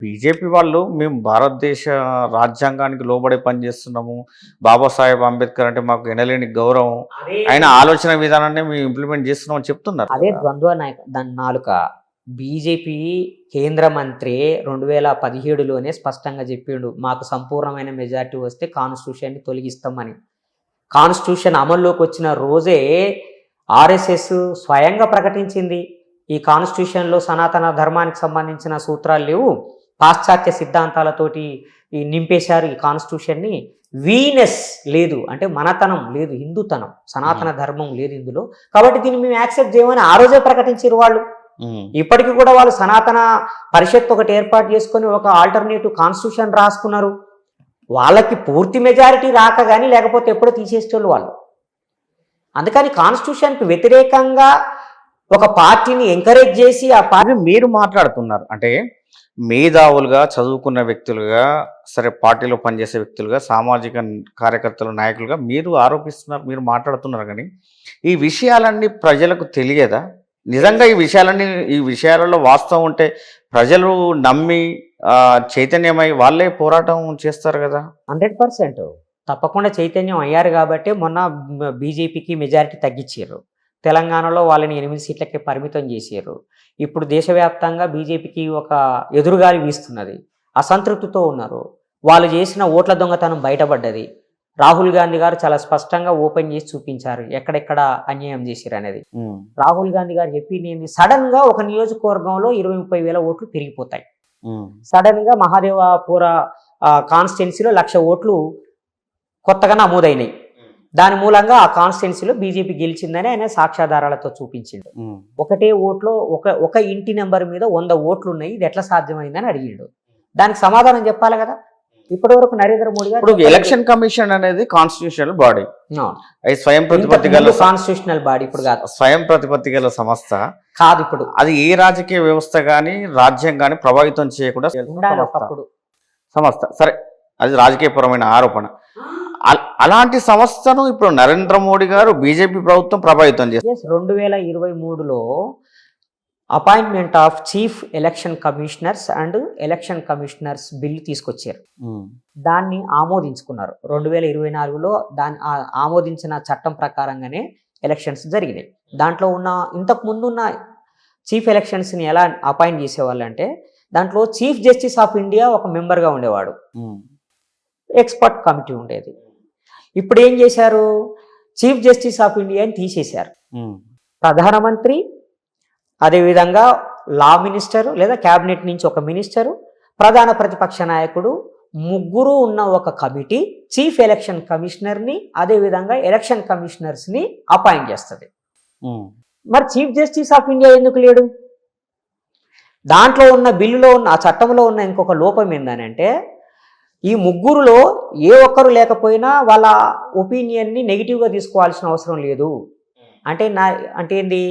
BJP వాళ్ళు మేము భారతదేశ రాజ్యాంగానికి లోబడే పనిచేస్తున్నాము. బాబాసాహెబ్ అంబేద్కర్ అంటే మాకు ఎనలేని గౌరవం. అదే ఆయన ఆలోచన విధానాన్ని మేము ఇంప్లిమెంట్ చేస్తున్నాం అని చెప్తున్నారు అదే కదా! ద్వంద్వ నాయక దాని నాలుక. బీజేపీ కేంద్ర మంత్రి 2017లోనే స్పష్టంగా చెప్పిండు, మాకు సంపూర్ణమైన మెజారిటీ వస్తే కాన్స్టిట్యూషన్ని తొలగిస్తామని. కాన్స్టిట్యూషన్ అమల్లోకి వచ్చిన రోజే ఆర్ఎస్ఎస్ స్వయంగా ప్రకటించింది, ఈ కాన్స్టిట్యూషన్లో సనాతన ధర్మానికి సంబంధించిన సూత్రాలు లేవు, పాశ్చాత్య సిద్ధాంతాలతోటి ఈ నింపేశారు ఈ కాన్స్టిట్యూషన్ని. వీనెస్ లేదు అంటే మనతనం లేదు, హిందూతనం సనాతన ధర్మం లేదు ఇందులో, కాబట్టి దీన్ని మేము యాక్సెప్ట్ చేయమని ఆ రోజే ప్రకటించారు వాళ్ళు. ఇప్పటికీ కూడా వాళ్ళు సనాతన పరిషత్ ఒకటి ఏర్పాటు చేసుకొని ఒక ఆల్టర్నేటివ్ కాన్స్టిట్యూషన్ రాసుకున్నారు. వాళ్ళకి పూర్తి మెజారిటీ రాక కానీ లేకపోతే ఎప్పుడో తీసేసేవాళ్ళు వాళ్ళు. అందుకని కాన్స్టిట్యూషన్కి వ్యతిరేకంగా ఒక పార్టీని ఎంకరేజ్ చేసి ఆ పార్టీ అది మీరు మాట్లాడుతున్నారు. అంటే మేధావులుగా, చదువుకున్న వ్యక్తులుగా, సరే పార్టీలో పనిచేసే వ్యక్తులుగా, సామాజిక కార్యకర్తలు, నాయకులుగా మీరు ఆరోపిస్తున్నారు, మీరు మాట్లాడుతున్నారు. కానీ ఈ విషయాలన్నీ ప్రజలకు తెలియదా? నిజంగా ఈ విషయాలలో వాస్తవం ఉంటే ప్రజలు నమ్మి చైతన్యమై వాళ్ళే పోరాటం చేస్తారు కదా. 100% తప్పకుండా చైతన్యం అయ్యారు కాబట్టి మొన్న బీజేపీకి మెజారిటీ తగ్గించారు. తెలంగాణలో వాళ్ళని 8 సీట్లకే పరిమితం చేశారు. ఇప్పుడు దేశవ్యాప్తంగా బీజేపీకి ఒక ఎదురుగాలి వీస్తున్నది, అసంతృప్తితో ఉన్నారు. వాళ్ళు చేసిన ఓట్ల దొంగతనం బయటపడ్డది. రాహుల్ గాంధీ గారు చాలా స్పష్టంగా ఓపెన్ చేసి చూపించారు ఎక్కడెక్కడ అన్యాయం చేశారు అనేది. రాహుల్ గాంధీ గారు చెప్పింది ఏంది, సడన్ గా ఒక నియోజకవర్గంలో 20-30 వేల ఓట్లు పెరిగిపోతాయి. సడన్ గా మహాదేవపుర కాన్స్టిట్యున్సీలో 1,00,000 ఓట్లు కొత్తగా నమోదైనాయి. దాని మూలంగా ఆ కాన్స్టిట్యున్సీలో బీజేపీ గెలిచిందని ఆయన సాక్ష్యాధారాలతో చూపించిండు. ఒకటే ఓట్లో ఒక ఇంటి నెంబర్ మీద 100 ఓట్లు ఉన్నాయి, ఇది ఎట్లా సాధ్యమైందని అడిగిండు. దానికి సమాధానం చెప్పాలి కదా. ఇప్పటి వరకు నరేంద్ర మోడీ గారు ఇప్పుడు ఎలక్షన్ కమిషన్ అనేది కాన్స్టిట్యూషనల్ బాడీ, అది స్వయం ప్రతిపత్తి గల కాన్స్టిట్యూషనల్ బాడీ, ఇప్పుడు కాదు స్వయం ప్రతిపత్తి గల సంస్థ కాదు. ఇప్పుడు అది ఏ రాజకీయ వ్యవస్థ కానీ రాజ్యం కానీ ప్రభావితం చేయకుండా ఉండాలి ఒకప్పుడు సంస్థ. సరే, అది రాజకీయపరమైన ఆరోపణ. అలాంటి సంస్థను ఇప్పుడు నరేంద్ర మోడీ గారు బీజేపీ ప్రభుత్వం ప్రభావితం చేస్తారు. 2023లో appointment of chief election commissioners and election commissioners bill తీసుకొచ్చారు. దాన్ని ఆమోదించుకున్నారు. 2024లో దాన్ని ఆమోదించిన చట్టం ప్రకారంగానే ఎలక్షన్స్ జరిగినాయి. దాంట్లో ఉన్న ఇంతకు ముందున్న చీఫ్ ఎలక్షన్స్ని ఎలా అపాయింట్ చేసేవాళ్ళు అంటే, దాంట్లో చీఫ్ జస్టిస్ ఆఫ్ ఇండియా ఒక మెంబర్గా ఉండేవాడు, ఎక్స్పర్ట్ కమిటీ ఉండేది. ఇప్పుడు ఏం చేశారు, చీఫ్ జస్టిస్ ఆఫ్ ఇండియాని తీసేశారు. ప్రధానమంత్రి, అదేవిధంగా లా మినిస్టరు లేదా క్యాబినెట్ నుంచి ఒక మినిస్టరు, ప్రధాన ప్రతిపక్ష నాయకుడు, ముగ్గురు ఉన్న ఒక కమిటీ చీఫ్ ఎలక్షన్ కమిషనర్ని అదేవిధంగా ఎలక్షన్ కమిషనర్స్ని అపాయింట్ చేస్తుంది. మరి చీఫ్ జస్టిస్ ఆఫ్ ఇండియా ఎందుకు లేడు? దాంట్లో ఉన్న బిల్లులో ఉన్న ఆ చట్టంలో ఉన్న ఇంకొక లోపం ఏంటంటే, ఈ ముగ్గురులో ఏ ఒక్కరు లేకపోయినా వాళ్ళ ఒపీనియన్ని నెగిటివ్గా తీసుకోవాల్సిన అవసరం లేదు. అంటే ఏంది,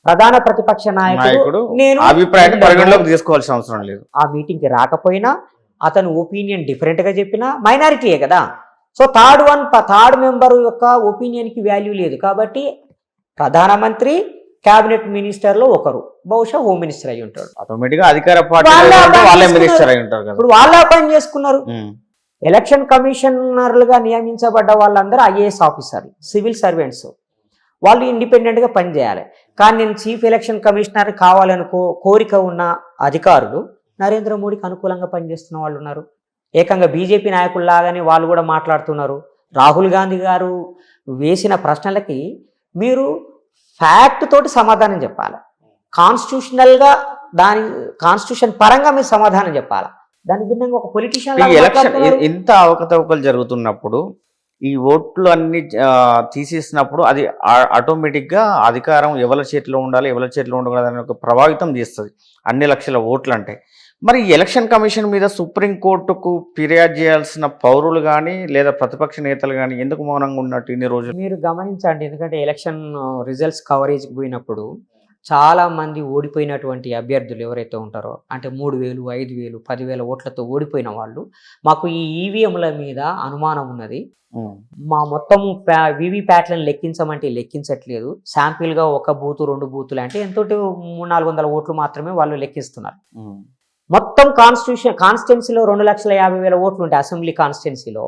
ప్రధాన ప్రతిపక్ష నాయకుడు నేను అభిప్రాయాన్ని పరిగణలోకి తీసుకోవాల్సిన అవసరం లేదు. ఆ మీటింగ్కి రాకపోయినా అతను ఒపీనియన్ డిఫరెంట్గా చెప్పినా మైనారిటీయే కదా. సో థర్డ్ మెంబర్ యొక్క ఒపీనియన్కి వాల్యూ లేదు. కాబట్టి ప్రధానమంత్రి, క్యాబినెట్ మినిస్టర్లో ఒకరు, బహుశా హోమ్ మినిస్టర్ అయి ఉంటాడు. ఆటోమేటిక్గా అధికార పార్టీ వాళ్ళే మినిస్టర్ అయి ఉంటారు కదా. ఇప్పుడు వాళ్ళే అపాయింట్ చేసుకున్నారు. ఎలక్షన్ కమిషనర్లుగా నియమించబడ్డ వాళ్ళందరూ ఐఏఎస్ ఆఫీసర్లు, సివిల్ సర్వెంట్స్, వాళ్ళు ఇండిపెండెంట్గా పనిచేయాలి. కానీ నేను చీఫ్ ఎలక్షన్ కమిషనర్ కావాలని కోరిక ఉన్న అధికారులు నరేంద్ర మోడీకి అనుకూలంగా పనిచేస్తున్న వాళ్ళు ఉన్నారు. ఏకంగా బీజేపీ నాయకుల్లాగానే వాళ్ళు కూడా మాట్లాడుతున్నారు. రాహుల్ గాంధీ గారు వేసిన ప్రశ్నలకి మీరు ఫ్యాక్ట్ తోటి సమాధానం చెప్పాలి. కాన్స్టిట్యూషనల్గా కాన్స్టిట్యూషన్ పరంగా మీరు సమాధానం చెప్పాలి. దాని భిన్నంగా ఒక పొలిటీషియన్ ఎలక్షన్ ఇంత అవకతవకలు జరుగుతున్నప్పుడు ఈ ఓట్లు అన్ని తీసేసినప్పుడు అది ఆటోమేటిక్గా అధికారం ఎవరి చేతిలో ఉండాలి, ఎవరి చేతిలో ఉండకూడదు అని ఒక ప్రభావితం చేస్తుంది అన్ని లక్షల ఓట్లు అంటే. మరి ఎలక్షన్ కమిషన్ మీద సుప్రీంకోర్టుకు ఫిర్యాదు చేయాల్సిన పౌరులు కానీ లేదా ప్రతిపక్ష నేతలు కానీ ఎందుకు మౌనంగా ఉన్నట్టు ఇన్ని రోజులు? మీరు గమనించండి, ఎందుకంటే ఎలక్షన్ రిజల్ట్స్ కవరేజ్కి పోయినప్పుడు చాలా మంది ఓడిపోయినటువంటి అభ్యర్థులు ఎవరైతే ఉంటారో, అంటే 3,000, 5,000, 10,000 ఓట్లతో ఓడిపోయిన వాళ్ళు, మాకు ఈ ఈవీఎంల మీద అనుమానం ఉన్నది, మా మొత్తం వీవీప్యాట్లను లెక్కించమంటే లెక్కించట్లేదు, శాంపిల్గా 1 బూతు 2 బూతులు అంటే ఎంతో 300-400 ఓట్లు మాత్రమే వాళ్ళు లెక్కిస్తున్నారు. మొత్తం కాన్స్టిట్యున్సీలో 2,50,000 ఓట్లు ఉంటాయి అసెంబ్లీ కాన్స్టిట్యున్సీలో.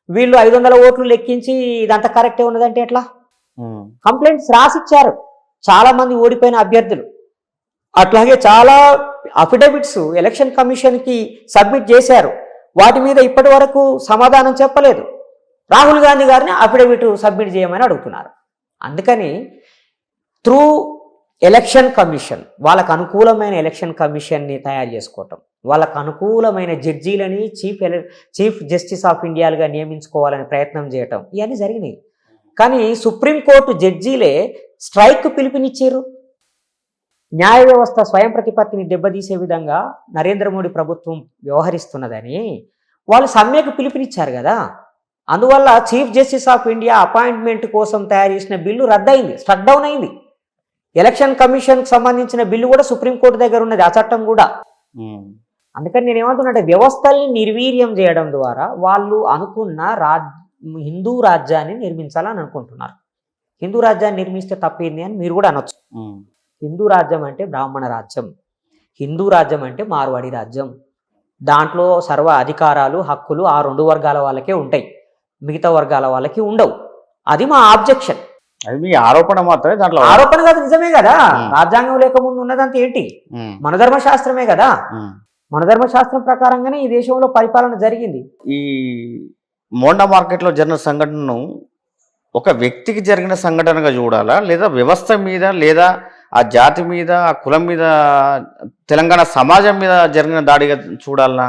వీళ్ళు 500 ఓట్లు లెక్కించి ఇదంతా కరెక్టే ఉన్నదంటే ఎట్లా? కంప్లైంట్స్ రాసిచ్చారు చాలా మంది ఓడిపోయిన అభ్యర్థులు. అట్లాగే చాలా అఫిడవిట్స్ ఎలక్షన్ కమిషన్కి సబ్మిట్ చేశారు. వాటి మీద ఇప్పటి వరకు సమాధానం చెప్పలేదు. రాహుల్ గాంధీ గారిని అఫిడవిట్ సబ్మిట్ చేయమని అడుగుతున్నారు. అందుకని త్రూ ఎలక్షన్ కమిషన్, వాళ్ళకు అనుకూలమైన ఎలక్షన్ కమిషన్ని తయారు చేసుకోవటం, వాళ్ళకు అనుకూలమైన జడ్జీలని చీఫ్ జస్టిస్ ఆఫ్ ఇండియాలుగా నియమించుకోవాలని ప్రయత్నం చేయటం, ఇవన్నీ జరిగినాయి. కానీ సుప్రీంకోర్టు జడ్జీలే స్ట్రైక్ పిలుపునిచ్చారు. న్యాయ వ్యవస్థ స్వయం ప్రతిపత్తిని దెబ్బతీసే విధంగా నరేంద్ర మోడీ ప్రభుత్వం వ్యవహరిస్తున్నదని వాళ్ళు సమ్మెకు పిలుపునిచ్చారు కదా. అందువల్ల chief justice of India appointment కోసం తయారు చేసిన బిల్లు రద్దయింది, స్ట్రక్ డౌన్ అయింది. ఎలక్షన్ కమిషన్కి సంబంధించిన బిల్లు కూడా సుప్రీంకోర్టు దగ్గర ఉన్నది, ఆ చట్టం కూడా. అందుకని నేను ఏమంటున్నానంటే వ్యవస్థల్ని నిర్వీర్యం చేయడం ద్వారా వాళ్ళు అనుకున్న హిందూ రాజ్యాన్ని నిర్మించాలని అనుకుంటున్నారు. హిందూ రాజ్యాన్ని నిర్మిస్తే తప్పేంది అని మీరు కూడా అనొచ్చు. హిందూ రాజ్యం అంటే బ్రాహ్మణ రాజ్యం, హిందూ రాజ్యం అంటే మార్వాడి రాజ్యం. దాంట్లో సర్వ అధికారాలు హక్కులు ఆ 2 వర్గాల వాళ్ళకే ఉంటాయి, మిగతా వర్గాల వాళ్ళకి ఉండవు. అది మా ఆబ్జెక్షన్. అది మీ ఆరోపణ మాత్రమే, దాంట్లో ఆరోపణ కాదు, నిజమే కదా. రాజ్యాంగం లేకముందు ఉన్నదంతా ఏంటి? మన ధర్మశాస్త్రమే కదా. మన ధర్మశాస్త్రం ప్రకారంగానే ఈ దేశంలో పరిపాలన జరిగింది. ఈ మోండా మార్కెట్లో జరిగిన సంఘటనను ఒక వ్యక్తికి జరిగిన సంఘటనగా చూడాలా, లేదా వ్యవస్థ మీద, లేదా ఆ జాతి మీద, ఆ కులం మీద, తెలంగాణ సమాజం మీద జరిగిన దాడిగా చూడాలనా?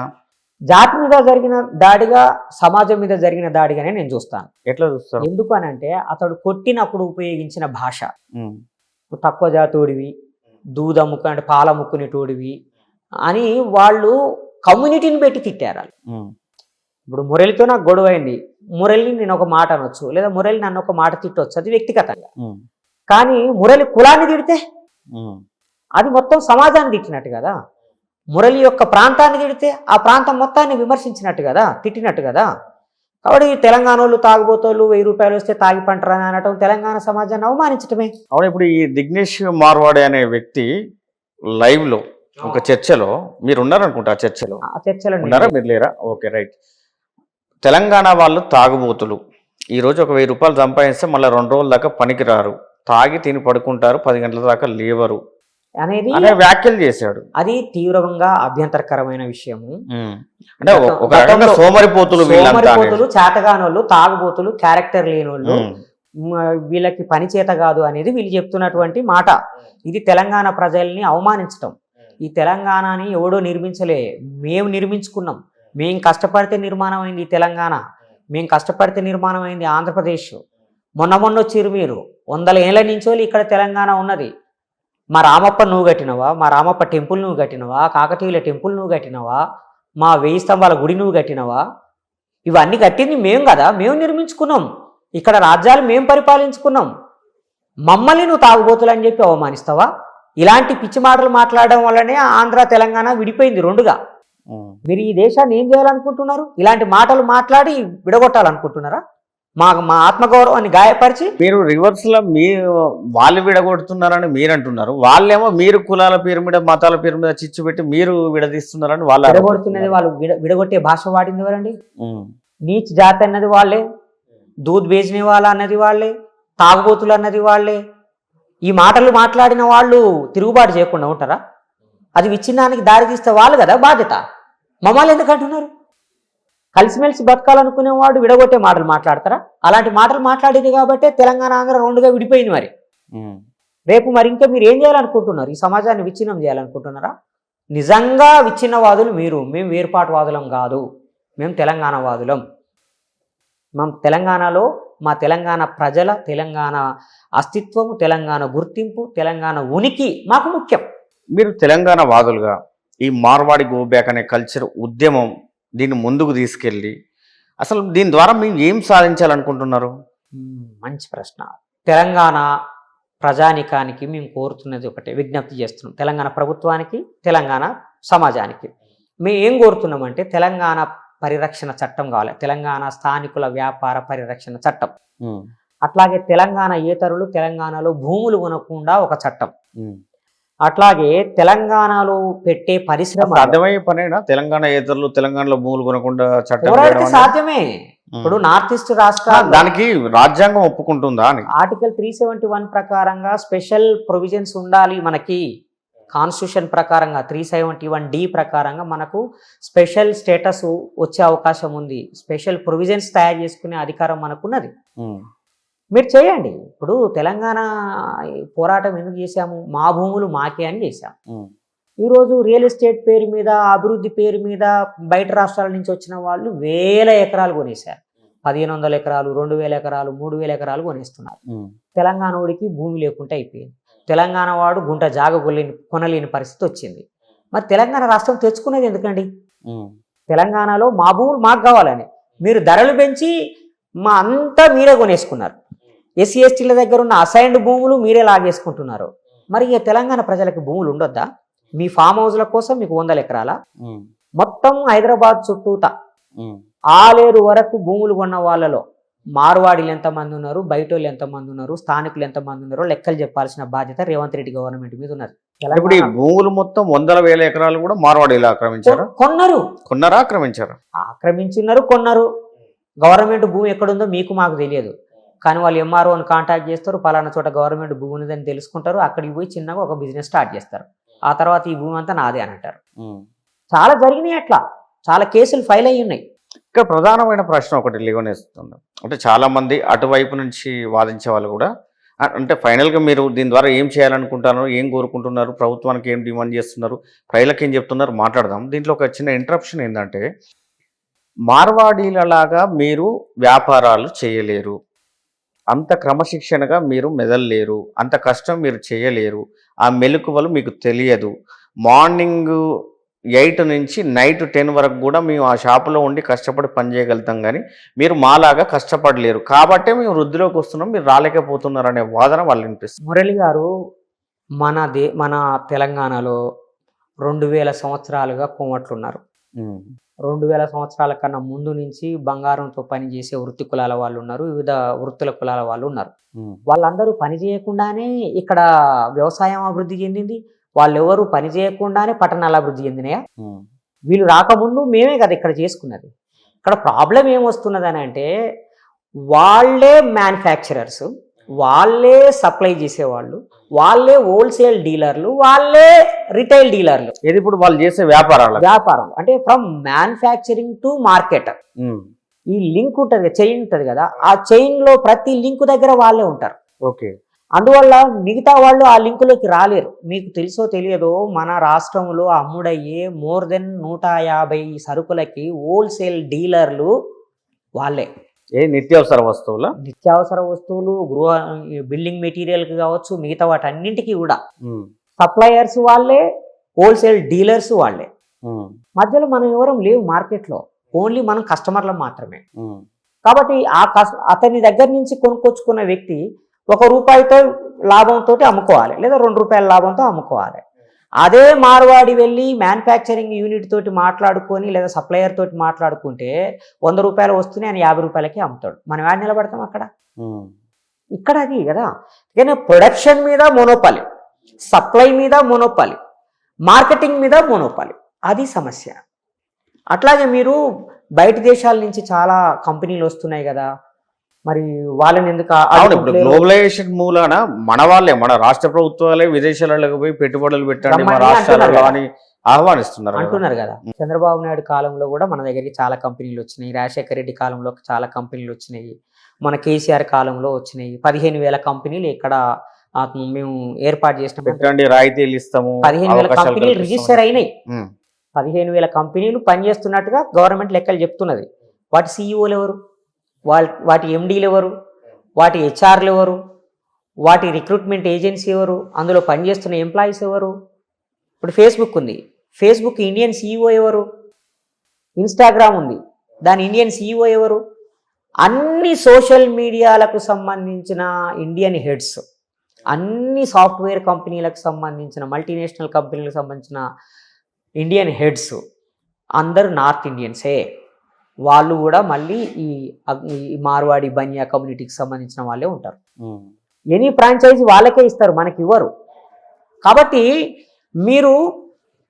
జాతి మీద జరిగిన దాడిగా, సమాజం మీద జరిగిన దాడిగానే నేను చూస్తాను. ఎట్లా చూస్తాను? ఎందుకు అని అంటే అతడు కొట్టినప్పుడు ఉపయోగించిన భాష, తక్కువ జాతోడివి, దూద ముక్కు అంటే పాల ముక్కునేటోడివి అని వాళ్ళు కమ్యూనిటీని పెట్టి తిట్టారు. ఇప్పుడు మురళితో నాకు గొడవ అయింది, మురళిని నేను ఒక మాట అనొచ్చు, లేదా మురళి నన్ను ఒక మాట తిట్టవచ్చు, అది వ్యక్తిగతంగా. కానీ మురళి కులాన్ని తిడితే అది మొత్తం సమాజాన్ని తిట్టినట్టు కదా. మురళి యొక్క ప్రాంతాన్ని తిడితే ఆ ప్రాంతం మొత్తాన్ని విమర్శించినట్టు కదా, తిట్టినట్టు కదా. కాబట్టి తెలంగాణ వాళ్ళు తాగుబోతోళ్ళు 1000 రూపాయలు వస్తే తాగి పంటరని అనటం తెలంగాణ సమాజాన్ని అవమానించటమే. అవును. ఇప్పుడు ఈ దిగ్నేష్ మార్వాడే అనే వ్యక్తి లైవ్ లో ఒక చర్చలో మీరు ఉన్నారనుకుంటా, ఆ చర్చలో ఉన్నారా మీరు? లేరా? Okay, right. తెలంగాణ వాళ్ళు తాగుబోతులు, ఈరోజు ఒక 1000 రూపాయలు సంపాదిస్తే మళ్ళీ 2 రోజుల దాకా పనికి రారు, తాగి తిని పడుకుంటారు, 10 గంటల దాకా లేవరు అనేది వ్యాఖ్యలు చేశాడు. అది తీవ్రంగా అభ్యంతరకరమైన విషయము. అంటే ఒక రకంగా సోమరిపోతులు, చేతగానోళ్ళు, తాగుబోతులు, క్యారెక్టర్ లేనోళ్ళు, వీళ్ళకి పని చేత కాదు అనేది వీళ్ళు చెప్తున్నటువంటి మాట. ఇది తెలంగాణ ప్రజల్ని అవమానించటం. ఈ తెలంగాణని ఎవడో నిర్మించలే, మేము నిర్మించుకున్నాం. మేము కష్టపడితే నిర్మాణం అయింది ఈ తెలంగాణ, మేము కష్టపడితే నిర్మాణం అయింది ఆంధ్రప్రదేశ్. మొన్న వచ్చిర్రు మీరు, 100 ఏళ్ల నుంచో ఇక్కడ తెలంగాణ ఉన్నది. మా రామప్ప నువ్వు కట్టినవా? మా రామప్ప టెంపుల్ నువ్వు కట్టినవా? కాకతీయుల టెంపుల్ నువ్వు కట్టినవా? మా 1000 స్తంభాల గుడి నువ్వు కట్టినవా? ఇవన్నీ కట్టింది మేము కదా, మేము నిర్మించుకున్నాం. ఇక్కడ రాజ్యాలు మేము పరిపాలించుకున్నాం. మమ్మల్ని నువ్వు తాగుబోతులు అని చెప్పి అవమానిస్తావా? ఇలాంటి పిచ్చి మాటలు మాట్లాడడం వల్లనే ఆంధ్ర తెలంగాణ విడిపోయింది 2గా. మీరు ఈ దేశాన్ని ఏం చేయాలనుకుంటున్నారు? ఇలాంటి మాటలు మాట్లాడి విడగొట్టాలనుకుంటున్నారా? మా ఆత్మగౌరవాన్ని గాయపరిచి మీరు రివర్స్ లో వాళ్ళు విడగొడుతున్నారని మీరు అంటున్నారు, వాళ్ళేమో మీరు కులాల పేరు మీద, మతాల పేరు మీద చిచ్చు పెట్టి మీరు విడదీస్తున్నారని వాళ్ళు విడగొడుతున్నది. వాళ్ళు విడగొట్టే భాష వాడింది ఎవరండి? నీచ్ జాతి అన్నది వాళ్ళే, దూద్ బేజ్నే వాళ్ళ అన్నది వాళ్ళే, తాగుబోతులు అన్నది వాళ్ళే. ఈ మాటలు మాట్లాడిన వాళ్ళు తిరుగుబాటు చేయకుండా ఉంటారా? అది విచ్ఛిన్నానికి దారి తీస్తే వాళ్ళు కదా బాధ్యత. మమ్మల్ని ఎందుకు అంటున్నారు? కలిసిమెలిసి బతకాలనుకునేవాడు విడగొట్టే మాటలు మాట్లాడతారా? అలాంటి మాటలు మాట్లాడేది కాబట్టే తెలంగాణ ఆంధ్ర 2గా విడిపోయింది. మరి రేపు మరి ఇంకా మీరు ఏం చేయాలనుకుంటున్నారు? ఈ సమాజాన్ని విచ్ఛిన్నం చేయాలనుకుంటున్నారా? నిజంగా విచ్ఛిన్నవాదులు మీరు, మేము వేర్పాటువాదులం కాదు, మేము తెలంగాణవాదులం. మేము తెలంగాణలో మా తెలంగాణ ప్రజల, తెలంగాణ అస్తిత్వము, తెలంగాణ గుర్తింపు, తెలంగాణ ఉనికి మాకు ముఖ్యం. మీరు తెలంగాణ వాదులుగా ఈ మార్వాడి గో బ్యాక్ అనే కల్చర్ ఉద్యమం దీన్ని ముందుకు తీసుకెళ్ళి అసలు దీని ద్వారా మేము ఏం సాధించాలనుకుంటున్నారు? మంచి ప్రశ్న. తెలంగాణ ప్రజానికానికి మేము కోరుతున్నది ఒకటే, విజ్ఞప్తి చేస్తున్నాం. తెలంగాణ ప్రభుత్వానికి, తెలంగాణ సమాజానికి మేము ఏం కోరుతున్నామంటే తెలంగాణ పరిరక్షణ చట్టం కావాలి, తెలంగాణ స్థానికుల వ్యాపార పరిరక్షణ చట్టం. అట్లాగే తెలంగాణ ఏతరులు తెలంగాణలో భూములు కొనకుండా ఒక చట్టం. అట్లాగే తెలంగాణలో పెట్టే పరిశ్రమ సాధ్యమయ్యే పనేనా తెలంగాణ ఏతరులు తెలంగాణలో భూములు కొనకుండా చట్టం పోరాడితే చేయడం అనేది? సాధ్యమే. ఇప్పుడు నార్త్ ఈస్ట్ రాష్ట్రాలు దానికి రాజ్యాంగం ఒప్పుకుంటుందా అని? ఆర్టికల్ 371 ప్రకారంగా స్పెషల్ ప్రొవిజన్స్ ఉండాలి మనకి. కాన్స్టిట్యూషన్ ప్రకారంగా 371D ప్రకారంగా మనకు స్పెషల్ స్టేటస్ వచ్చే అవకాశం ఉంది. స్పెషల్ ప్రొవిజన్స్ తయారు చేసుకునే అధికారం మనకున్నది. ఉమ్, మీరు చేయండి. ఇప్పుడు తెలంగాణ పోరాటం ఎందుకు చేశాము? మా భూములు మాకే అని చేశాం. ఉమ్, ఈరోజు రియల్ ఎస్టేట్ పేరు మీద, అభివృద్ధి పేరు మీద బయట రాష్ట్రాల నుంచి వచ్చిన వాళ్ళు వేల ఎకరాలు కొనేశారు. 1500 ఎకరాలు, 2000 ఎకరాలు, 3000 ఎకరాలు కొనేస్తున్నారు. ఉమ్, తెలంగాణ వాడికి భూమి లేకుండా అయిపోయింది. తెలంగాణ వాడు గుంట జాగ కొనలేని పరిస్థితి వచ్చింది. మరి తెలంగాణ రాష్ట్రం తెచ్చుకునేది ఎందుకండి? ఉమ్, తెలంగాణలో మా భూములు మాకు కావాలని మీరు ధరలు పెంచి మా అంతా మీరే కొనేసుకున్నారు. ఎస్సీ ఎస్టీల దగ్గర ఉన్న అసైన్డ్ భూములు మీరే లాగేసుకుంటున్నారు. మరి ఇక తెలంగాణ ప్రజలకు భూములు ఉండొద్దా? మీ ఫామ్ హౌస్ల కోసం మీకు 100 ఎకరాల ఉమ్, మొత్తం హైదరాబాద్ చుట్టూత ఉమ్, ఆలేరు వరకు భూములు కొన్న వాళ్ళలో మార్వాడీలు ఎంతమంది ఉన్నారు, బయటోళ్ళు ఎంతమంది ఉన్నారు, స్థానికులు ఎంతమంది ఉన్నారో లెక్కలు చెప్పాల్సిన బాధ్యత రేవంత్ రెడ్డి గవర్నమెంట్ మీద ఉన్నది. ఇప్పుడు ఈ భూములు మొత్తం 100,000 ఎకరాలు కూడా మార్వాడీలు ఆక్రమించారా? కొన్నారు, కొన్నారా ఆక్రమించారా? ఆక్రమించున్నారు, కొన్నారు. గవర్నమెంట్ భూమి ఎక్కడుందో మీకు మాకు తెలియదు. కానీ వాళ్ళు ఎంఆర్ఓని కాంటాక్ట్ చేస్తారు, పలానా చోట గవర్నమెంట్ భూమి ఉన్నదని తెలుసుకుంటారు, అక్కడికి పోయి చిన్నగా ఒక బిజినెస్ స్టార్ట్ చేస్తారు. ఆ తర్వాత ఈ భూమి అంతా నాదే అని అంటారు. ఉమ్. చాలా జరిగినాయి అట్లా, చాలా కేసులు ఫైల్ అయ్యి ఉన్నాయి. ఇక్కడ ప్రధానమైన ప్రశ్న ఒకటి లేవనేస్తుంది. అంటే చాలా మంది అటువైపు నుంచి వాదించే వాళ్ళు కూడా అంటే ఫైనల్గా మీరు దీని ద్వారా ఏం చేయాలనుకుంటున్నారు, ఏం కోరుకుంటున్నారు, ప్రభుత్వానికి ఏం డిమాండ్ చేస్తున్నారు, ప్రజలకు ఏం చెప్తున్నారు మాట్లాడదాం. దీంట్లో ఒక చిన్న ఇంటరప్షన్ ఏంటంటే మార్వాడీలలాగా మీరు వ్యాపారాలు చేయలేరు, అంత క్రమశిక్షణగా మీరు మెదలలేరు, అంత కష్టం మీరు చేయలేరు, ఆ మెలకువలు మీకు తెలియదు. మార్నింగ్ 8 నుంచి నైట్ 10 వరకు కూడా మేము ఆ షాపులో ఉండి కష్టపడి పని చేయగలుగుతాం, కానీ మీరు మాలాగా కష్టపడలేరు కాబట్టే మేము వృద్ధిలోకి వస్తున్నాం, మీరు రాలేకపోతున్నారు అనే వాదన వాళ్ళు వినిపిస్తుంది. మురళి గారు, మన తెలంగాణలో 2000 సంవత్సరాలుగా కోమట్లున్నారు. 2000 సంవత్సరాల కన్నా ముందు నుంచి బంగారంతో పనిచేసే వృత్తి కులాల వాళ్ళు ఉన్నారు, వివిధ వృత్తుల కులాల వాళ్ళు ఉన్నారు. వాళ్ళందరూ పని చేయకుండానే ఇక్కడ వ్యవసాయం అభివృద్ధి చెందింది. వాళ్ళు ఎవరు పని చేయకుండానే పట్టణాల అభివృద్ధి చెందినాయా? వీళ్ళు రాకముందు మేమే కదా ఇక్కడ చేసుకున్నది. ఇక్కడ ప్రాబ్లం ఏమొస్తున్నదని అంటే వాళ్ళే మ్యానుఫ్యాక్చరర్స్, వాళ్ళే సప్లై చేసేవాళ్ళు, వాళ్ళే హోల్సేల్ డీలర్లు, వాళ్ళే రిటైల్ డీలర్లు. ఇది ఇప్పుడు వాళ్ళు చేసే వ్యాపారం అంటే ఫ్రమ్ మ్యానుఫ్యాక్చరింగ్ టు మార్కెట్ ఈ లింక్ ఉంటుంది కదా, చైన్ ఉంటుంది కదా, ఆ చైన్ లో ప్రతి లింక్ దగ్గర వాళ్ళే ఉంటారు. ఓకే. అందువల్ల మిగతా వాళ్ళు ఆ లింకులోకి రాలేరు. మీకు తెలుసో తెలియదో మన రాష్ట్రంలో అమ్ముడయ్యే మోర్ దెన్ 150 సరుకులకి హోల్సేల్ డీలర్లు వాళ్ళే. నిత్యావసర వస్తువులు, గృహ బిల్డింగ్ మెటీరియల్ కావచ్చు, మిగతా వాటన్నింటికి కూడా సప్లయర్స్ వాళ్ళే, హోల్సేల్ డీలర్స్ వాళ్ళే. మధ్యలో మనం ఎవరం లేవు మార్కెట్లో, ఓన్లీ మనం కస్టమర్లు మాత్రమే. కాబట్టి అతని దగ్గర నుంచి కొనుక్కొచ్చుకున్న వ్యక్తి ₹1 లాభంతో అమ్ముకోవాలి, లేదా ₹2 లాభంతో అమ్ముకోవాలి. అదే మార్వాడి వెళ్ళి మ్యానుఫ్యాక్చరింగ్ యూనిట్ తోటి మాట్లాడుకొని లేదా సప్లయర్ తోటి మాట్లాడుకుంటే ₹100 వస్తున్నాయి అని ₹50కి అమ్ముతాడు. మనం యాడ్ నిలబడతాం అక్కడ. ఇక్కడ అది కదా. కానీ ప్రొడక్షన్ మీద మోనోపాలి, సప్లై మీద మోనోపాలి, మార్కెటింగ్ మీద మోనోపాలి, అది సమస్య. అట్లాగే మీరు బయట దేశాల నుంచి చాలా కంపెనీలు వస్తున్నాయి కదా, మరి వాళ్ళని ఎందుకు? ఇప్పుడు గ్లోబలైజేషన్ మూలాన మన రాష్ట్ర ప్రభుత్వాలే విదేశాలకు పోయి పెట్టుబడులు పెట్టండి మా రాష్ట్రాలలో అని ఆహ్వానిస్తున్నారు అంటున్నారు కదా. చంద్రబాబు నాయుడు కాలంలో కూడా మన దగ్గరికి చాలా కంపెనీలు వచ్చినాయి, రాజశేఖర రెడ్డి కాలంలో చాలా కంపెనీలు వచ్చినాయి, మన కేసీఆర్ కాలంలో వచ్చినాయి. 15,000 కంపెనీలు ఇక్కడ మేము ఏర్పాటు చేసిన పెట్టండి, రాయితీలు ఇస్తాము, 15,000 కంపెనీలు రిజిస్టర్ అయినాయి. 15,000 కంపెనీలు పనిచేస్తున్నట్టుగా గవర్నమెంట్ లెక్కలు చెప్తున్నది. వాటి సీఈఓలు ఎవరు, వాటి ఎండీలు ఎవరు, వాటి హెచ్ఆర్లు ఎవరు, వాటి రిక్రూట్మెంట్ ఏజెన్సీ ఎవరు, అందులో పనిచేస్తున్న ఎంప్లాయీస్ ఎవరు? ఇప్పుడు ఫేస్బుక్ ఉంది, ఫేస్బుక్ ఇండియన్ సీఈఓ ఎవరు? ఇన్స్టాగ్రామ్ ఉంది, దాని ఇండియన్ సీఈఓ ఎవరు? అన్ని సోషల్ మీడియాలకు సంబంధించిన ఇండియన్ హెడ్స్, అన్ని సాఫ్ట్వేర్ కంపెనీలకు సంబంధించిన, మల్టీనేషనల్ కంపెనీలకు సంబంధించిన ఇండియన్ హెడ్స్ అందరూ నార్త్ ఇండియన్సే. వాళ్ళు కూడా మళ్ళీ ఈ మార్వాడి బనియా కమ్యూనిటీకి సంబంధించిన వాళ్ళే ఉంటారు. ఎనీ ఫ్రాంచైజీ వాళ్ళకే ఇస్తారు, మనకి ఇవ్వరు. కాబట్టి మీరు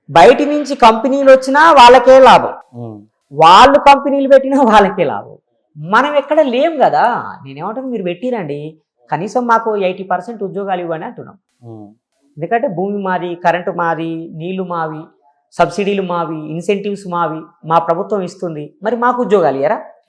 బయటి నుంచి కంపెనీలు వచ్చినా వాళ్ళకే లాభం, వాళ్ళు కంపెనీలు పెట్టినా వాళ్ళకే లాభం. మనం ఎక్కడ లేం కదా. నేనేమంటాను, మీరు పెట్టిరండి, కనీసం మాకు 80% ఉద్యోగాలు ఇవ్వండి అంటున్నాం. ఎందుకంటే భూమి మాది, కరెంటు మాది, నీళ్లు మావి, సబ్సిడీలు మావి, ఇన్సెంటివ్స్ మావి, మా ప్రభుత్వం ఇస్తుంది, మరి మాకు ఉద్యోగాలు ఇయ్యరా?